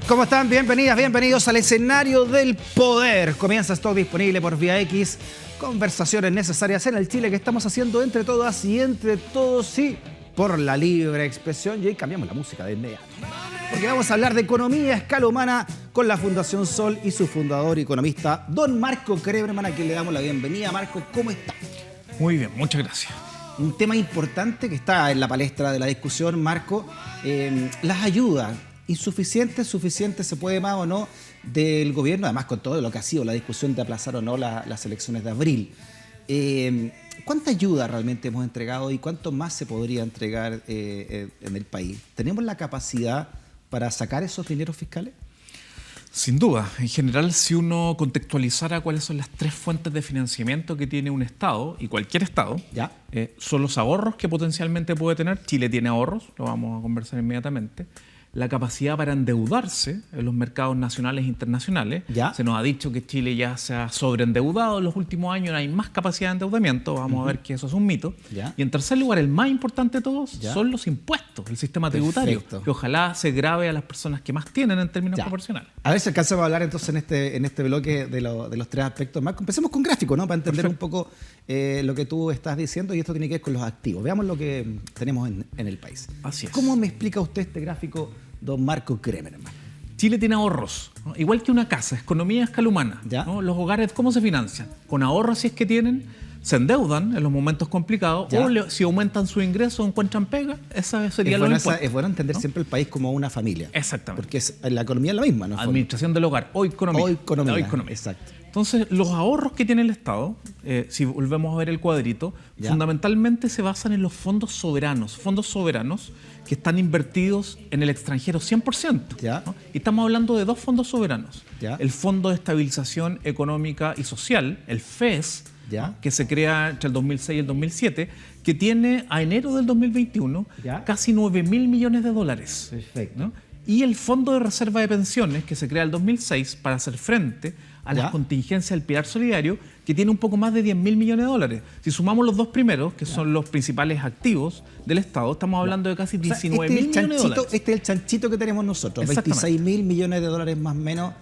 ¿Cómo están? Bienvenidas, bienvenidos al escenario del poder. Comienza Stock disponible por Vía X. Conversaciones necesarias en el Chile que estamos haciendo entre todas y entre todos, sí, por la libre expresión. Y hoy cambiamos la música de inmediato, porque vamos a hablar de economía a escala humana con la Fundación Sol y su fundador y economista, don Marco Kremerman, a quien le damos la bienvenida. Marco, ¿cómo está? Muy bien, muchas gracias. Un tema importante que está en la palestra de la discusión, Marco, las ayudas. ¿Insuficiente, suficiente se puede más o no del gobierno? Además, con todo lo que ha sido la discusión de aplazar o no las elecciones de abril. ¿Cuánta ayuda realmente hemos entregado y cuánto más se podría entregar en el país? ¿Tenemos la capacidad para sacar esos dineros fiscales? Sin duda. En general, si uno contextualizara cuáles son las tres fuentes de financiamiento que tiene un Estado, y cualquier Estado, ¿ya? Son los ahorros que potencialmente puede tener. Chile tiene ahorros, lo vamos a conversar inmediatamente. La capacidad para endeudarse en los mercados nacionales e internacionales. ¿Ya? Se nos ha dicho que Chile ya se ha sobreendeudado en los últimos años, no hay más capacidad de endeudamiento, vamos a ver que eso es un mito. ¿Ya? Y en tercer lugar, el más importante de todos, ¿ya? son los impuestos, el sistema tributario, Perfecto. que ojalá se grave a las personas que más tienen en términos ¿Ya? proporcionales. A ver si alcanzamos a hablar entonces en este bloque de los tres aspectos. Marco, empecemos con gráficos, ¿no? Para entender un poco lo que tú estás diciendo, y esto tiene que ver con los activos. Veamos lo que tenemos en el país. Así es. ¿Cómo me explica usted este gráfico, don Marco Kremerman? Chile tiene ahorros, ¿no? Igual que una casa, economía a escala humana, ¿Ya? ¿no? Los hogares, ¿cómo se financian? Con ahorros, si es que tienen, se endeudan en los momentos complicados, ¿Ya? o si aumentan su ingreso, encuentran pega, esa sería Es lo bueno, impuestos. es bueno entender, ¿no?, ¿no? siempre el país como una familia. Exactamente. Porque la economía es la misma, ¿no? Administración del hogar, o economía. O economía. O economía. Exacto. Entonces, los ahorros que tiene el Estado, si volvemos a ver el cuadrito, ¿Ya? fundamentalmente se basan en los fondos soberanos que están invertidos en el extranjero 100%. ¿Ya? ¿no? Y estamos hablando de dos fondos soberanos. ¿Ya? El Fondo de Estabilización Económica y Social, el FES, ¿Ya? ¿no?, que se crea entre el 2006 y el 2007, que tiene a enero del 2021 ¿Ya? casi 9.000 millones de dólares. Perfecto. ¿no? Y el Fondo de Reserva de Pensiones, que se crea en el 2006 para hacer frente a ¿Ya? las contingencias del Pilar Solidario, que tiene un poco más de 10.000 millones de dólares. Si sumamos los dos primeros, que son los principales activos del Estado, estamos hablando de casi 19.000 millones de dólares. Este es el chanchito que tenemos nosotros, Exactamente. 26.000 millones de dólares más o menos,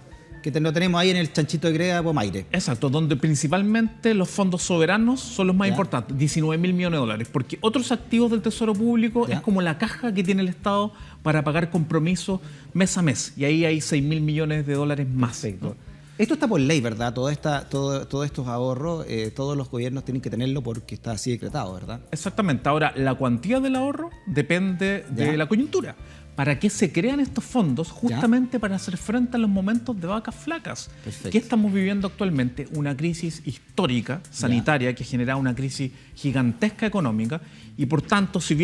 que lo tenemos ahí en el chanchito de Greda, Pomaire. Exacto, donde principalmente los fondos soberanos son los más ¿Ya? importantes, 19.000 millones de dólares, porque otros activos del Tesoro Público ¿Ya? es como la caja que tiene el Estado para pagar compromisos mes a mes, y ahí hay 6.000 millones de dólares más. Perfecto. ¿no? Esto está por ley, ¿verdad? Todos estos ahorros, todos los gobiernos tienen que tenerlo porque está así decretado, ¿verdad? Exactamente. Ahora, la cuantía del ahorro depende ¿Ya? de la coyuntura. ¿Para qué se crean estos fondos? Justamente para hacer frente a los momentos de vacas flacas. Perfecto. ¿Qué estamos viviendo actualmente? Una crisis histórica, sanitaria, que genera una crisis gigantesca económica. Y por tanto, si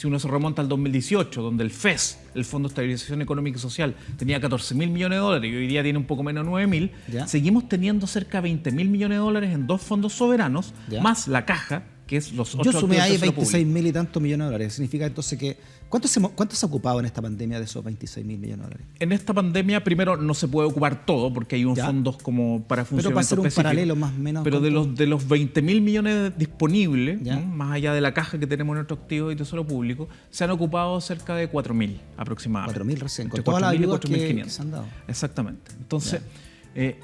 uno se remonta al 2018, donde el FES, el Fondo de Estabilización Económica y Social, tenía 14.000 millones de dólares y hoy día tiene un poco menos de 9.000, ¿Ya? seguimos teniendo cerca de 20.000 millones de dólares en dos fondos soberanos, ¿Ya? más la caja, que es los Yo otros sumé activos ahí del Tesoro Público. 26.000 y tantos millones de dólares. Significa entonces que... ¿Cuánto se ha ocupado en esta pandemia de esos 26.000 millones de dólares? En esta pandemia, primero, no se puede ocupar todo porque hay unos ¿Ya? fondos como para Pero para funcionamiento hacer un específico. paralelo más o menos... Pero de ¿cuánto? los 20.000 millones disponibles, ¿Ya? ¿no?, más allá de la caja que tenemos en nuestro activo y Tesoro Público, se han ocupado cerca de 4.000 aproximadamente. 4.000 recién, con Entre todas las 4.000 y ayudas que 4.500. se han dado. Exactamente. Entonces,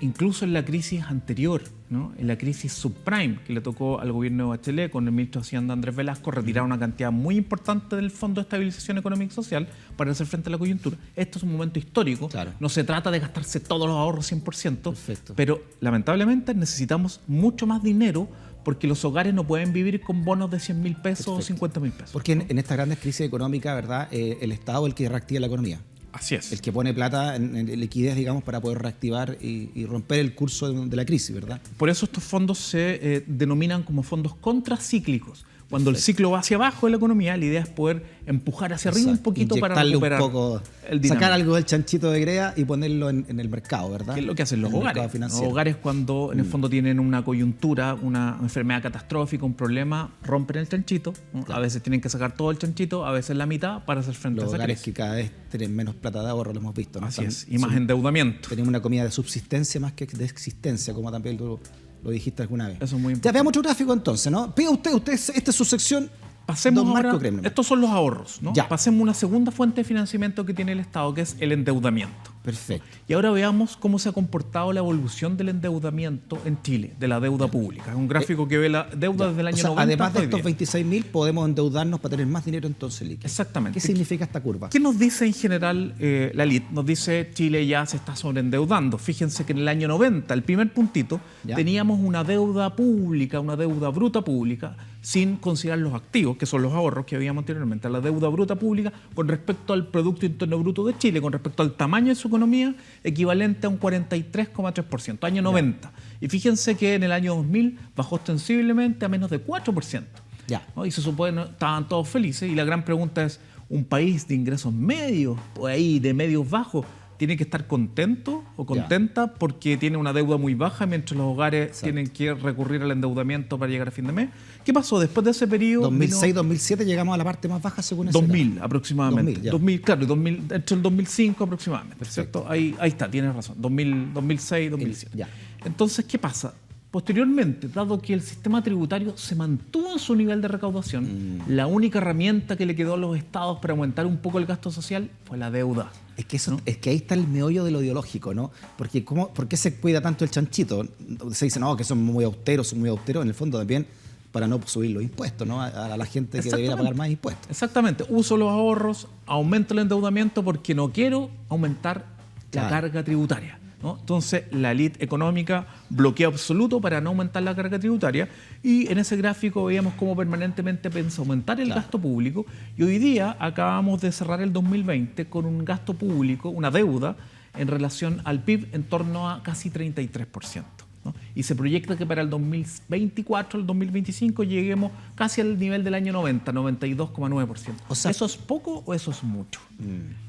incluso en la crisis anterior, ¿no?, en la crisis subprime que le tocó al gobierno de Bachelet con el ministro de Hacienda Andrés Velasco, retirar una cantidad muy importante del Fondo de Estabilización Económica y Social para hacer frente a la coyuntura. Esto es un momento histórico. Claro. No se trata de gastarse todos los ahorros 100%, Perfecto. pero lamentablemente necesitamos mucho más dinero porque los hogares no pueden vivir con bonos de 100.000 pesos o 50.000 pesos. Porque en estas grandes crisis económicas, ¿verdad? El Estado es el que reactiva la economía. Así es. El que pone plata en liquidez, digamos, para poder reactivar y romper el curso de la crisis, ¿verdad? Por eso estos fondos se denominan como fondos contracíclicos. Cuando el ciclo va hacia abajo de la economía, la idea es poder empujar hacia arriba un Exacto. poquito para Inyectarle recuperar un poco, el dinamismo. sacar algo del chanchito de Greda y ponerlo en el mercado, ¿verdad? ¿Qué es lo que hacen los En el hogares? mercado Los financiero. hogares, cuando en el fondo tienen una coyuntura, una enfermedad catastrófica, un problema, rompen el chanchito, ¿no? Claro. A veces tienen que sacar todo el chanchito, a veces la mitad, para hacer frente Los a esa hogares crisis. que cada vez tienen menos plata de ahorro, lo hemos visto, ¿no? Así Están- es, y más endeudamiento. Tenemos una comida de subsistencia más que de existencia, como también lo dijiste alguna vez. Eso es muy Ya importante. veamos otro gráfico entonces, ¿no? Pida usted, esta es su sección, Pasemos Don Marco ahora, Kremlin. estos son los ahorros, ¿no? Ya. Pasemos a una segunda fuente de financiamiento que tiene el Estado, que es el endeudamiento. Perfecto. Y ahora veamos cómo se ha comportado la evolución del endeudamiento en Chile, de la deuda pública. Es un gráfico que ve la deuda desde el año 90 además de hasta hoy estos día. 26.000, podemos endeudarnos para tener más dinero entonces líquido. Exactamente. ¿Qué significa esta curva? ¿Qué nos dice en general la elite? Nos dice Chile ya se está sobreendeudando. Fíjense que en el año 90, el primer puntito, Ya. teníamos una deuda pública, una deuda bruta pública, sin considerar los activos, que son los ahorros que habíamos anteriormente. La deuda bruta pública con respecto al Producto Interno Bruto de Chile, con respecto al tamaño de su economía, equivalente a un 43,3%, año 90. Y fíjense que en el año 2000 bajó ostensiblemente a menos de 4%. Ya. ¿No? Y se supone que estaban todos felices. Y la gran pregunta es, ¿un país de ingresos medios, o ahí de medios bajos, tiene que estar contento o contenta porque tiene una deuda muy baja mientras los hogares tienen que recurrir al endeudamiento para llegar a fin de mes? ¿Qué pasó después de ese periodo? 2006-2007 llegamos a la parte más baja según ese 2000 dato. aproximadamente. 2000, ya. 2000, claro, 2000, entre el 2005 aproximadamente. Perfecto. ¿Cierto? Ahí está, tienes razón. 2006, 2007. Ya. Entonces, ¿qué pasa? Posteriormente, dado que el sistema tributario se mantuvo en su nivel de recaudación, la única herramienta que le quedó a los estados para aumentar un poco el gasto social fue la deuda. Es que, es que ahí está el meollo de lo ideológico, ¿no? Porque ¿por qué se cuida tanto el chanchito? Se dice, no, que son muy austeros. En el fondo también para no subir los impuestos, ¿no? A la gente que debiera pagar más impuestos. Exactamente. Uso los ahorros, aumento el endeudamiento porque no quiero aumentar la carga tributaria, ¿no? Entonces, la élite económica bloqueo absoluto para no aumentar la carga tributaria, y en ese gráfico veíamos cómo permanentemente piensa aumentar el gasto público, y hoy día acabamos de cerrar el 2020 con un gasto público, una deuda en relación al PIB en torno a casi 33%. ¿no? Y se proyecta que para el 2024, el 2025, lleguemos casi al nivel del año 90, 92,9%. O sea, ¿eso es poco o eso es mucho?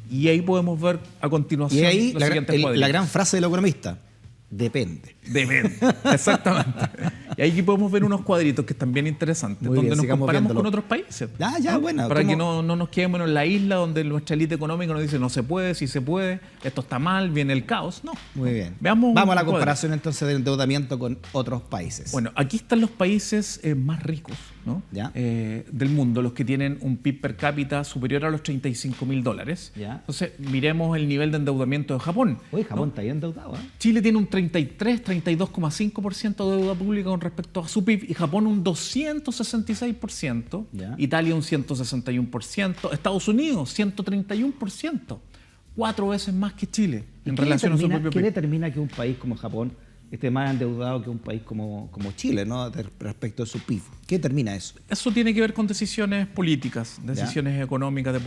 Y ahí podemos ver a continuación Y ahí los siguientes la cuadritos. gran frase del economista, depende. Deben, exactamente. Y ahí podemos ver unos cuadritos que están bien interesantes, Muy bien, donde nos sigamos comparamos viéndolo. con otros países. Bueno. Para ¿cómo? que no nos quedemos en la isla donde nuestra élite económica nos dice no se puede, sí se puede, esto está mal, viene el caos. No. Muy bien. Veamos Vamos a la un cuadro. comparación entonces del endeudamiento con otros países. Bueno, aquí están los países más ricos, ¿no? Ya. Del mundo, los que tienen un PIB per cápita superior a los $35.000. Ya. Entonces, miremos el nivel de endeudamiento de Japón. Uy, Japón está bien endeudado, ¿eh? Chile tiene un 32,5% de deuda pública con respecto a su PIB, y Japón un 266%, Ya. Italia un 161%, Estados Unidos 131%, 4 veces más que Chile en relación a su propio ¿Qué PIB. determina que un país como Japón esté más endeudado que un país como Chile, ¿no? Respecto a su PIB? ¿Qué determina eso? Eso tiene que ver con decisiones políticas, decisiones económicas de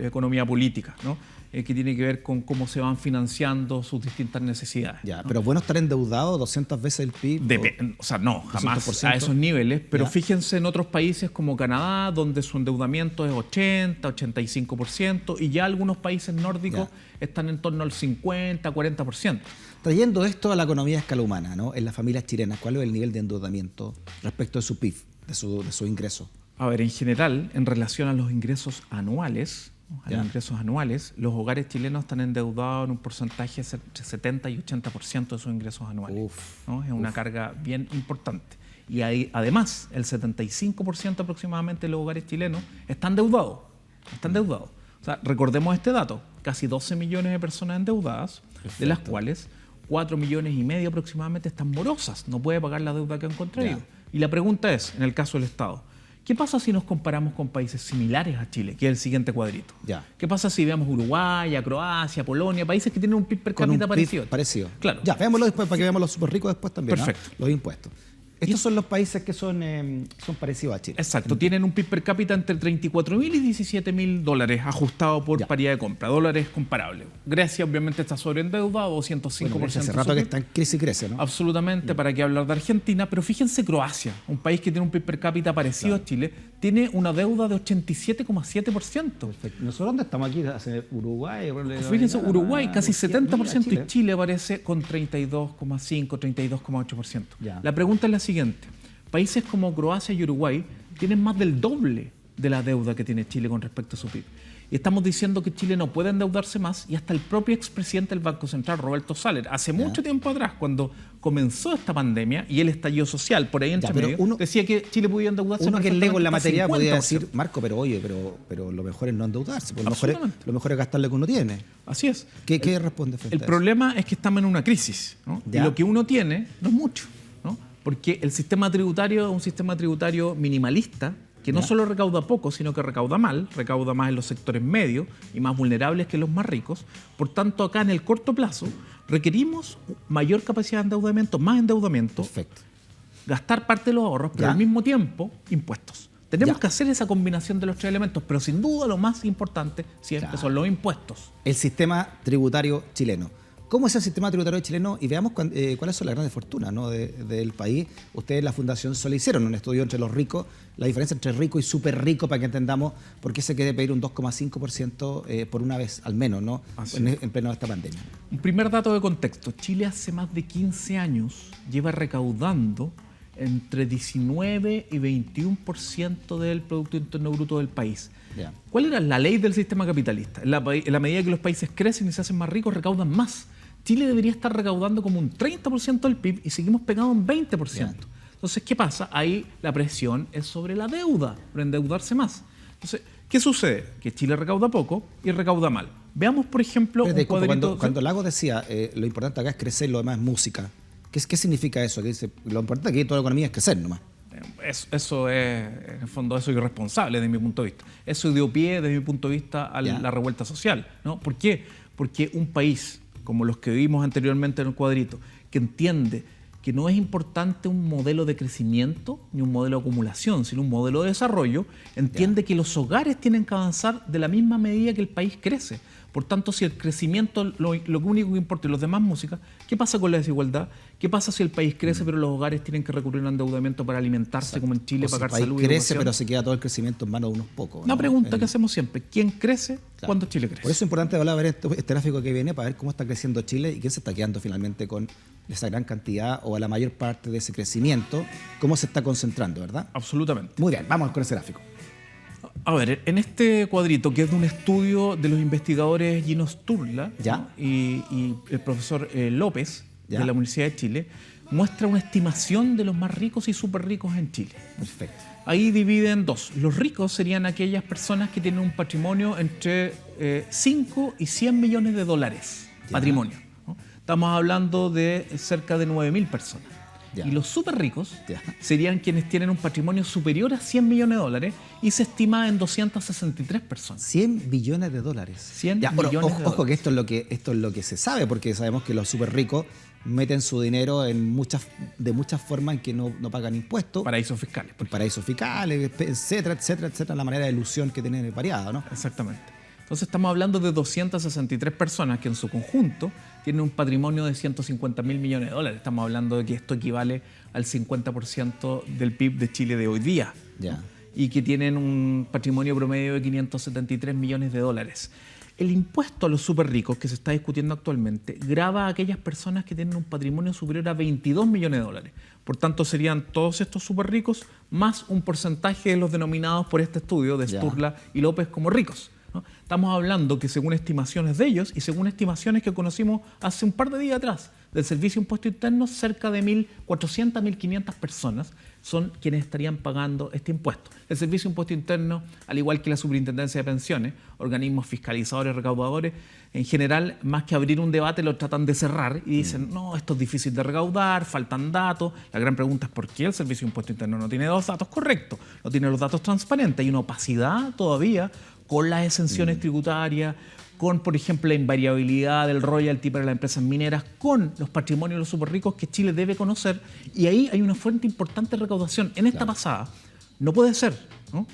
economía política, ¿no? Que tiene que ver con cómo se van financiando sus distintas necesidades. Ya, ¿no? pero bueno estar endeudado 200 veces el PIB. O sea, no, jamás 200%. a esos niveles, pero Ya. fíjense en otros países como Canadá, donde su endeudamiento es 80, 85%, y ya algunos países nórdicos están en torno al 50, 40%. Trayendo esto a la economía a escala humana, ¿no? En las familias chilenas, ¿cuál es el nivel de endeudamiento respecto de su PIB, de su ingreso? A ver, en general, en relación a los ingresos anuales, ¿no? A los ingresos anuales, los hogares chilenos están endeudados en un porcentaje entre 70 y 80% de sus ingresos anuales. ¿No? Es una carga bien importante. Y además, el 75% aproximadamente de los hogares chilenos están endeudados. O sea, recordemos este dato, casi 12 millones de personas endeudadas, de las cuales 4,5 millones aproximadamente están morosas, no puede pagar la deuda que han contraído. Y la pregunta es, en el caso del Estado, ¿qué pasa si nos comparamos con países similares a Chile, que es el siguiente cuadrito? ¿Qué pasa si vemos Uruguay, a Croacia, Polonia, países que tienen un PIB per cápita parecido? Claro. Ya, veámoslo después para que veamos los súper ricos después también. Perfecto. Los impuestos. Estos son los países que son parecidos a Chile. Exacto, tienen un PIB per cápita entre $34.000 y $17.000 ajustado por paridad de compra, dólares comparables. Grecia obviamente está sobreendeudado, 205%. Bueno, hace rato que está en crisis y crece, ¿no? Absolutamente, para qué hablar de Argentina, pero fíjense Croacia, un país que tiene un PIB per cápita parecido a Chile, tiene una deuda de 87,7%. Perfecto. ¿Nosotros dónde estamos aquí? Uruguay. Fíjense, Uruguay casi 70% Chile. y Chile aparece con 32,5, 32,8%. Ya. La pregunta es la siguiente. Países como Croacia y Uruguay tienen más del doble de la deuda que tiene Chile con respecto a su PIB. Y estamos diciendo que Chile no puede endeudarse más, y hasta el propio expresidente del Banco Central, Roberto Saller, hace mucho tiempo atrás, cuando comenzó esta pandemia y el estallido social, por ahí entre medio, decía que Chile podía endeudarse. Uno que es lego en la materia podría decir, Marco, pero oye, pero lo mejor es no endeudarse, lo mejor es gastar lo que uno tiene. Así es. ¿Qué responde frente a eso? El problema es que estamos en una crisis, ¿no? Y lo que uno tiene no es mucho, ¿no? Porque el sistema tributario es un sistema tributario minimalista, que no solo recauda poco, sino que recauda mal, recauda más en los sectores medios y más vulnerables que los más ricos. Por tanto, acá en el corto plazo requerimos mayor capacidad de endeudamiento, más endeudamiento, gastar parte de los ahorros, pero al mismo tiempo impuestos. Tenemos que hacer esa combinación de los tres elementos, pero sin duda lo más importante siempre son los impuestos. El sistema tributario chileno. ¿Cómo es el sistema tributario chileno? Y veamos cuáles son las grandes fortunas, ¿no? del país. Ustedes en la Fundación Sol hicieron un estudio entre los ricos, la diferencia entre rico y súper rico, para que entendamos por qué se quiere pedir un 2,5% por una vez, al menos, ¿no? En pleno de esta pandemia. Un primer dato de contexto. Chile hace más de 15 años lleva recaudando entre 19 y 21% del Producto Interno Bruto del país. ¿Cuál era la ley del sistema capitalista? En la medida que los países crecen y se hacen más ricos, recaudan más. Chile debería estar recaudando como un 30% del PIB y seguimos pegados en 20%. Entonces, ¿qué pasa? Ahí la presión es sobre la deuda, por endeudarse más. Entonces, ¿qué sucede? Que Chile recauda poco y recauda mal. Veamos, por ejemplo, un cuadrito... Cuando Lagos decía, lo importante acá es crecer, lo demás es música. ¿Qué significa eso? Que dice, lo importante aquí en toda la economía es crecer nomás. Eso es, en el fondo, eso es irresponsable desde mi punto de vista. Eso dio pie, desde mi punto de vista, a la revuelta social, ¿no? ¿Por qué? Porque un país, como los que vimos anteriormente en el cuadrito, que entiende que no es importante un modelo de crecimiento ni un modelo de acumulación, sino un modelo de desarrollo, entiende que los hogares tienen que avanzar de la misma medida que el país crece. Por tanto, si el crecimiento lo único que importa y los demás música, ¿qué pasa con la desigualdad? ¿Qué pasa si el país crece pero los hogares tienen que recurrir a un endeudamiento para alimentarse, como en Chile, pagar salud y educación? El país crece pero se queda todo el crecimiento en manos de unos pocos, ¿no? Una pregunta que hacemos siempre: ¿quién crece cuando Chile crece? Por eso es importante hablar, ver este gráfico que viene, para ver cómo está creciendo Chile y quién se está quedando finalmente con esa gran cantidad o a la mayor parte de ese crecimiento, cómo se está concentrando, ¿verdad? Absolutamente. Muy bien, vamos con ese gráfico. A ver, en este cuadrito, que es de un estudio de los investigadores Gino Sturla, ¿no? y el profesor López, de la Universidad de Chile, muestra una estimación de los más ricos y súper ricos en Chile. Perfecto. Ahí dividen dos. Los ricos serían aquellas personas que tienen un patrimonio entre 5 y 100 millones de dólares. Patrimonio, ¿no? Estamos hablando de cerca de 9.000 personas. Y los súper ricos serían quienes tienen un patrimonio superior a 100 millones de dólares y se estima en 263 personas. 100 billones de dólares. 100 millones de dólares. Ojo que esto es lo que se sabe, porque sabemos que los súper ricos meten su dinero de muchas formas en que no pagan impuestos. Paraísos fiscales. Paraísos fiscales, etcétera, etcétera, etcétera. La manera de ilusión que tienen es variada, ¿no? Exactamente. Entonces estamos hablando de 263 personas que en su conjunto tienen un patrimonio de 150.000 millones de dólares. Estamos hablando de que esto equivale al 50% del PIB de Chile de hoy día. Y que tienen un patrimonio promedio de 573 millones de dólares. El impuesto a los súper ricos que se está discutiendo actualmente grava a aquellas personas que tienen un patrimonio superior a 22 millones de dólares. Por tanto, serían todos estos súper ricos más un porcentaje de los denominados por este estudio de Sturla y López como ricos, ¿no? Estamos hablando que, según estimaciones de ellos y según estimaciones que conocimos hace un par de días atrás del Servicio de Impuesto Interno, cerca de 1.400 a 1.500 personas son quienes estarían pagando este impuesto. El Servicio de Impuesto Interno, al igual que la Superintendencia de Pensiones, organismos fiscalizadores, recaudadores, en general, más que abrir un debate, lo tratan de cerrar y dicen, no, esto es difícil de recaudar, faltan datos. La gran pregunta es por qué el Servicio de Impuesto Interno no tiene los datos correctos, no tiene los datos transparentes. Hay una opacidad todavía con las exenciones tributarias, con, por ejemplo, la invariabilidad del royalty para las empresas mineras, con los patrimonios de los súper ricos que Chile debe conocer. Y ahí hay una fuente importante de recaudación. En esta pasada, no puede ser, ¿no?,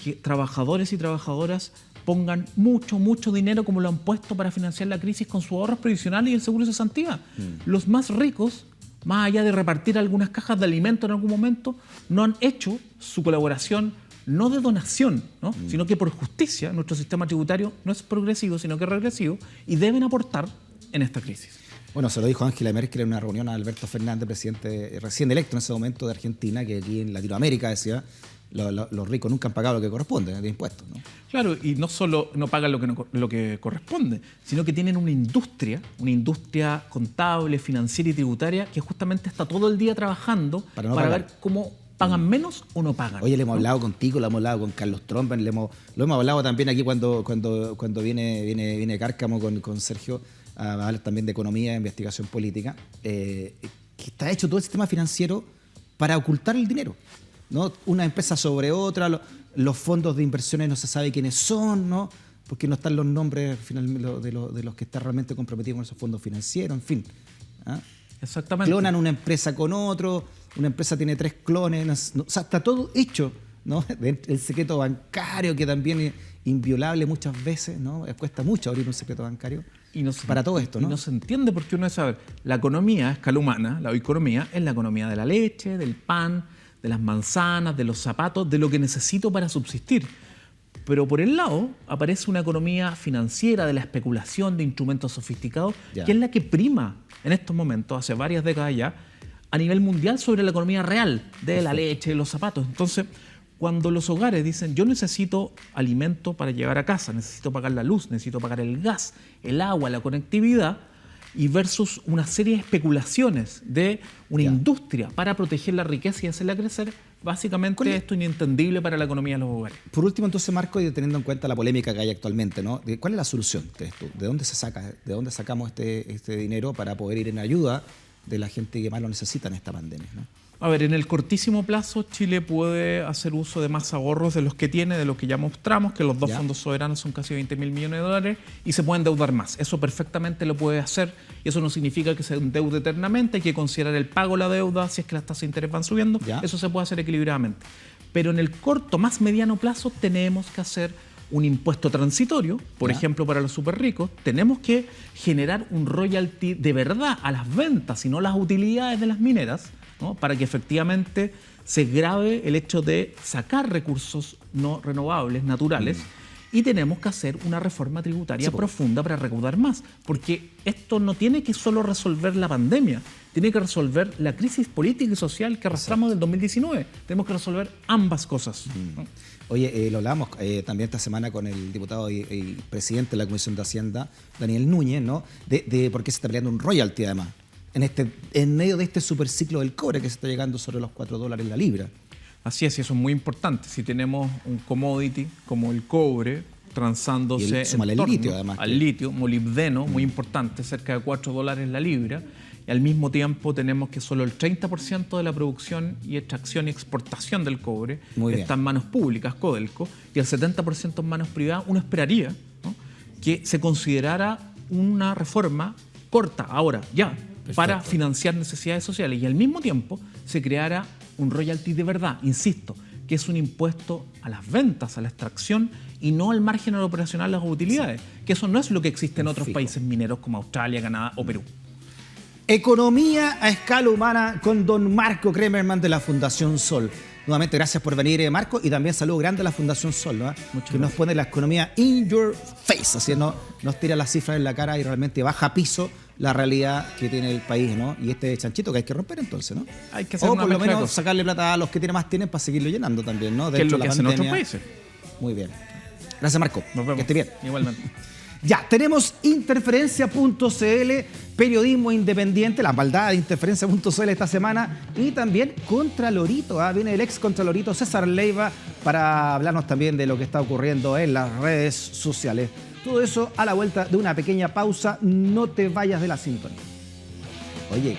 que trabajadores y trabajadoras pongan mucho dinero, como lo han puesto para financiar la crisis, con sus ahorros previsionales y el seguro de cesantía. Los más ricos, más allá de repartir algunas cajas de alimentos en algún momento, no han hecho su colaboración, no de donación, ¿no?, sino que por justicia. Nuestro sistema tributario no es progresivo, sino que es regresivo, y deben aportar en esta crisis. Bueno, se lo dijo Angela Merkel en una reunión a Alberto Fernández, presidente recién electo en ese momento de Argentina, que aquí en Latinoamérica decía, los ricos nunca han pagado lo que corresponde de impuestos, ¿no? Claro, y no solo no pagan lo que corresponde, sino que tienen una industria contable, financiera y tributaria que justamente está todo el día trabajando para ver cómo pagan menos o no pagan. Oye, le hemos hablado contigo, le hemos hablado con Carlos Trompen, lo hemos hablado también aquí cuando viene Cárcamo con Sergio a hablar también de economía e investigación política, que está hecho todo el sistema financiero para ocultar el dinero, ¿no? Una empresa sobre otra, los fondos de inversiones no se sabe quiénes son, ¿no? Porque no están los nombres finalmente de los que están realmente comprometidos con esos fondos financieros, en fin. ¿Ah? Exactamente. Clonan una empresa con otro, una empresa tiene 3 clones, o sea, está todo hecho, ¿no? El secreto bancario, que también es inviolable muchas veces, ¿no? Cuesta mucho abrir un secreto bancario. Para todo esto, ¿no? Y no se entiende porque uno sabe, la economía a escala humana, la economía es la economía de la leche, del pan, de las manzanas, de los zapatos, de lo que necesito para subsistir. Pero por el lado aparece una economía financiera de la especulación de instrumentos sofisticados, que es la que prima en estos momentos, hace varias décadas ya, a nivel mundial sobre la economía real de la leche, de los zapatos. Entonces, cuando los hogares dicen, yo necesito alimento para llegar a casa, necesito pagar la luz, necesito pagar el gas, el agua, la conectividad, y versus una serie de especulaciones de una industria para proteger la riqueza y hacerla crecer, básicamente esto es inentendible para la economía de los hogares. Por último, entonces, Marco, y teniendo en cuenta la polémica que hay actualmente, ¿no? ¿Cuál es la solución de esto? ¿De dónde se saca? ¿De dónde sacamos este dinero para poder ir en ayuda de la gente que más lo necesita en esta pandemia, ¿no? A ver, en el cortísimo plazo, Chile puede hacer uso de más ahorros de los que tiene, de los que ya mostramos, que los dos fondos soberanos son casi 20.000 millones de dólares y se puede endeudar más. Eso perfectamente lo puede hacer y eso no significa que se endeude eternamente, hay que considerar el pago de la deuda, si es que las tasas de interés van subiendo, eso se puede hacer equilibradamente. Pero en el corto, más mediano plazo, tenemos que hacer un impuesto transitorio, por ejemplo, para los súper ricos, tenemos que generar un royalty de verdad a las ventas y no las utilidades de las mineras, ¿no? Para que efectivamente se grave el hecho de sacar recursos no renovables, naturales, y tenemos que hacer una reforma tributaria profunda para recaudar más, porque esto no tiene que solo resolver la pandemia, tiene que resolver la crisis política y social que arrastramos del 2019. Tenemos que resolver ambas cosas, ¿no? Oye, lo hablamos también esta semana con el diputado y presidente de la Comisión de Hacienda, Daniel Núñez, ¿no? De por qué se está peleando un royalty, además, en medio de este superciclo del cobre que se está llegando sobre los $4 la libra. Así es, y eso es muy importante. Si tenemos un commodity como el cobre transándose al litio, molibdeno, muy importante, cerca de $4 la libra, y al mismo tiempo tenemos que solo el 30% de la producción y extracción y exportación del cobre está en manos públicas, Codelco, y el 70% en manos privadas. Uno esperaría, ¿no?, que se considerara una reforma corta, ahora, ya, para financiar necesidades sociales, y al mismo tiempo se creara un royalty de verdad, insisto, que es un impuesto a las ventas, a la extracción y no al margen operacional de las utilidades, que eso no es lo que existe en otros países mineros como Australia, Canadá o Perú. Economía a escala humana con don Marco Kremerman de la Fundación Sol. Nuevamente, gracias por venir, Marco, y también saludo grande a la Fundación Sol, ¿no? Que nos pone la economía in your face, así nos tira las cifras en la cara y realmente baja a piso la realidad que tiene el país, ¿no? Y este chanchito que hay que romper entonces, ¿no? Hay que hacer o por lo menos sacarle plata a los que más tienen para seguirlo llenando también, ¿no? Que es lo que hacen otros países. Muy bien. Gracias, Marco. Nos vemos. Que esté bien. Igualmente. Ya, tenemos interferencia.cl, periodismo independiente, la maldad de interferencia.cl esta semana, y también Contralorito, viene el ex Contralorito César Leiva para hablarnos también de lo que está ocurriendo en las redes sociales. Todo eso a la vuelta de una pequeña pausa, no te vayas de la sintonía. Oye,